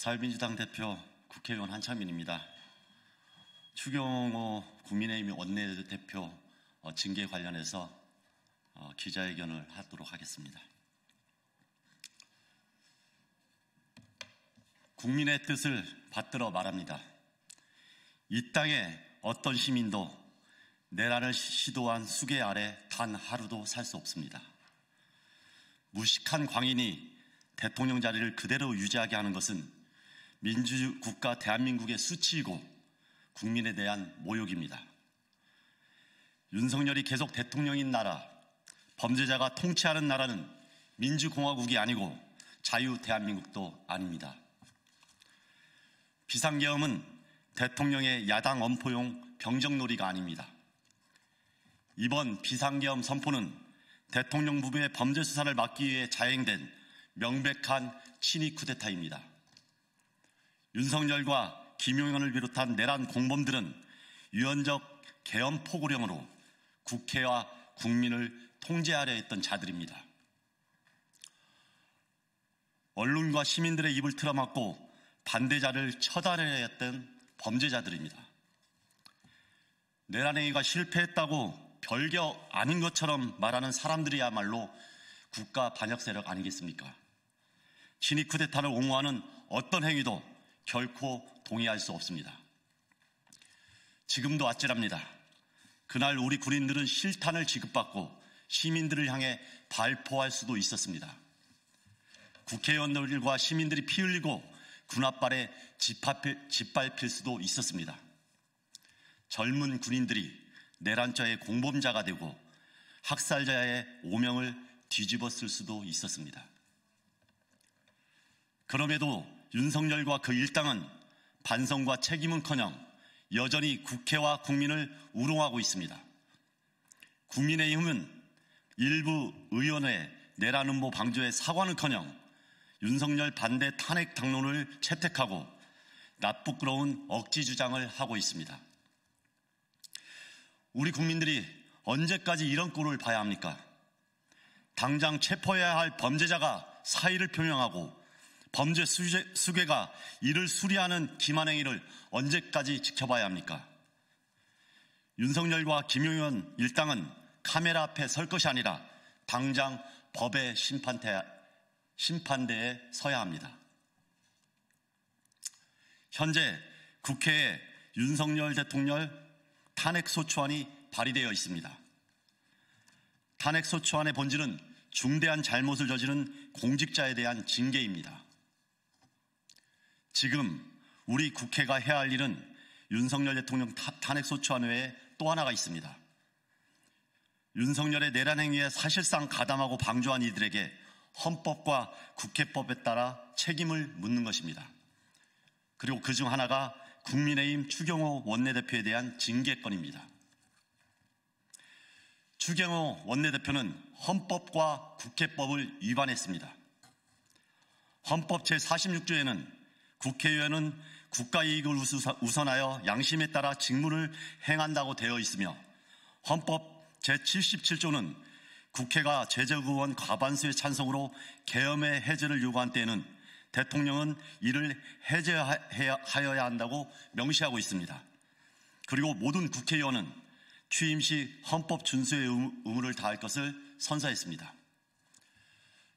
사회민주당 대표 국회의원 한창민입니다. 추경호 국민의힘 원내대표 징계 관련해서 기자회견을 하도록 하겠습니다. 국민의 뜻을 받들어 말합니다. 이 땅에 어떤 시민도 내란을 시도한 수계 아래 단 하루도 살 수 없습니다. 무식한 광인이 대통령 자리를 그대로 유지하게 하는 것은 민주국가 대한민국의 수치이고 국민에 대한 모욕입니다. 윤석열이 계속 대통령인 나라, 범죄자가 통치하는 나라는 민주공화국이 아니고 자유 대한민국도 아닙니다. 비상계엄은 대통령의 야당 엄포용 병정놀이가 아닙니다. 이번 비상계엄 선포는 대통령 부부의 범죄 수사를 막기 위해 자행된 명백한 친위 쿠데타입니다. 윤석열과 김용현을 비롯한 내란 공범들은 유연적 계엄 포고령으로 국회와 국민을 통제하려 했던 자들입니다. 언론과 시민들의 입을 틀어막고 반대자를 처단하려 했던 범죄자들입니다. 내란 행위가 실패했다고 별거 아닌 것처럼 말하는 사람들이야말로 국가 반역 세력 아니겠습니까? 친위 쿠데타를 옹호하는 어떤 행위도 결코 동의할 수 없습니다. 지금도 아찔합니다. 그날 우리 군인들은 실탄을 지급받고 시민들을 향해 발포할 수도 있었습니다. 국회의원들과 시민들이 피 흘리고 군 앞발에 짓밟힐 수도 있었습니다. 젊은 군인들이 내란죄의 공범자가 되고 학살자의 오명을 뒤집었을 수도 있었습니다. 그럼에도 윤석열과 그 일당은 반성과 책임은커녕 여전히 국회와 국민을 우롱하고 있습니다. 국민의힘은 일부 의원의 내란 음모 방조에 사과는커녕 윤석열 반대 탄핵 당론을 채택하고 나쁘끄러운 억지 주장을 하고 있습니다. 우리 국민들이 언제까지 이런 꼴을 봐야 합니까? 당장 체포해야 할 범죄자가 사의를 표명하고 범죄 수괴가 이를 수리하는 기만 행위를 언제까지 지켜봐야 합니까? 윤석열과 김용현 일당은 카메라 앞에 설 것이 아니라 당장 법의 심판대에 서야 합니다. 현재 국회에 윤석열 대통령 탄핵소추안이 발의되어 있습니다. 탄핵소추안의 본질은 중대한 잘못을 저지른 공직자에 대한 징계입니다. 지금 우리 국회가 해야 할 일은 윤석열 대통령 탄핵소추안 외에 또 하나가 있습니다. 윤석열의 내란 행위에 사실상 가담하고 방조한 이들에게 헌법과 국회법에 따라 책임을 묻는 것입니다. 그리고 그중 하나가 국민의힘 추경호 원내대표에 대한 징계건입니다. 추경호 원내대표는 헌법과 국회법을 위반했습니다. 헌법 제46조에는 국회의원은 국가이익을 우선하여 양심에 따라 직무를 행한다고 되어 있으며 헌법 제77조는 국회가 제적의원 과반수의 찬성으로 계엄의 해제를 요구한 때에는 대통령은 이를 해제하여야 한다고 명시하고 있습니다. 그리고 모든 국회의원은 취임 시 헌법 준수의 의무를 다할 것을 선서했습니다.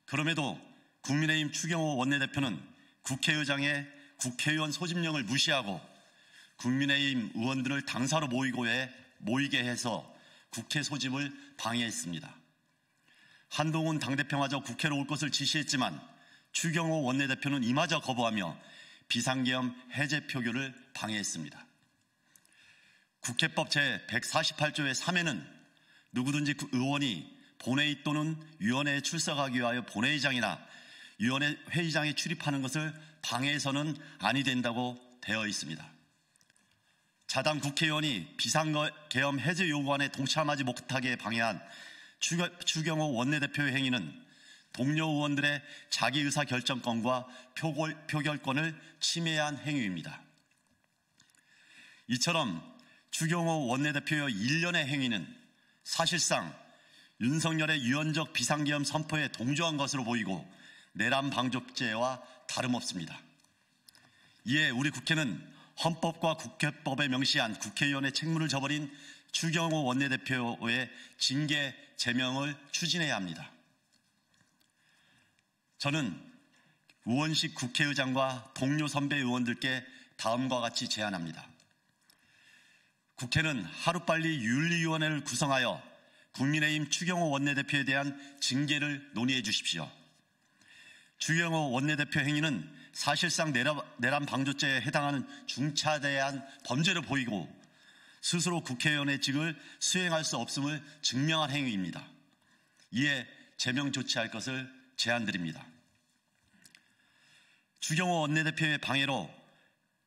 그럼에도 국민의힘 추경호 원내대표는 국회의장의 국회의원 소집령을 무시하고 국민의힘 의원들을 당사로 모이게 해서 국회 소집을 방해했습니다. 한동훈 당대표마저 국회로 올 것을 지시했지만 추경호 원내대표는 이마저 거부하며 비상계엄 해제 표결을 방해했습니다. 국회법 제148조의 3회는 누구든지 의원이 본회의 또는 위원회에 출석하기 위하여 본회의장이나 위원회 회의장에 출입하는 것을 방해해서는 아니 된다고 되어 있습니다. 자당 국회의원이 비상계엄 해제 요구안에 동참하지 못하게 방해한 추경호 원내대표의 행위는 동료 의원들의 자기의사결정권과 표결권을 침해한 행위입니다. 이처럼 추경호 원내대표의 일련의 행위는 사실상 윤석열의 유연적 비상계엄 선포에 동조한 것으로 보이고 내란 방조죄와 다름없습니다. 이에 우리 국회는 헌법과 국회법에 명시한 국회의원의 책무를 저버린 추경호 원내대표의 징계 제명을 추진해야 합니다. 저는 우원식 국회의장과 동료 선배 의원들께 다음과 같이 제안합니다. 국회는 하루빨리 윤리위원회를 구성하여 국민의힘 추경호 원내대표에 대한 징계를 논의해 주십시오. 추경호 원내대표 행위는 사실상 내란 방조죄에 해당하는 중차대한 범죄로 보이고 스스로 국회의원의 직을 수행할 수 없음을 증명한 행위입니다. 이에 제명 조치할 것을 제안드립니다. 추경호 원내대표의 방해로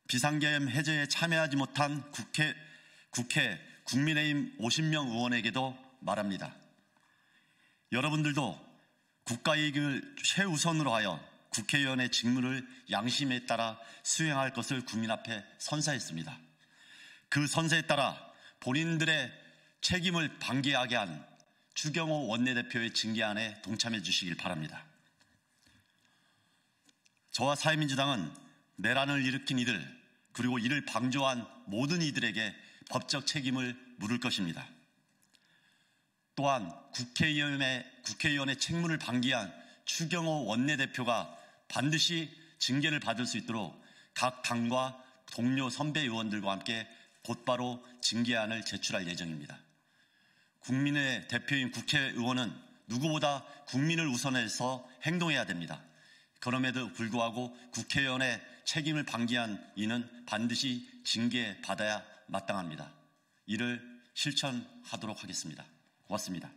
비상계엄 해제에 참여하지 못한 국회 국민의힘 50명 의원에게도 말합니다. 여러분들도 국가이익을 최우선으로 하여 국회의원의 직무를 양심에 따라 수행할 것을 국민 앞에 선사했습니다. 그 선서에 따라 본인들의 책임을 방기하게 한 추경호 원내대표의 징계안에 동참해 주시길 바랍니다. 저와 사회민주당은 내란을 일으킨 이들 그리고 이를 방조한 모든 이들에게 법적 책임을 물을 것입니다. 또한 국회의원의 책무를 방기한 추경호 원내대표가 반드시 징계를 받을 수 있도록 각 당과 동료 선배 의원들과 함께 곧바로 징계안을 제출할 예정입니다. 국민의 대표인 국회의원은 누구보다 국민을 우선해서 행동해야 됩니다. 그럼에도 불구하고 국회의원의 책임을 방기한 이는 반드시 징계받아야 마땅합니다. 이를 실천하도록 하겠습니다. 고맙습니다.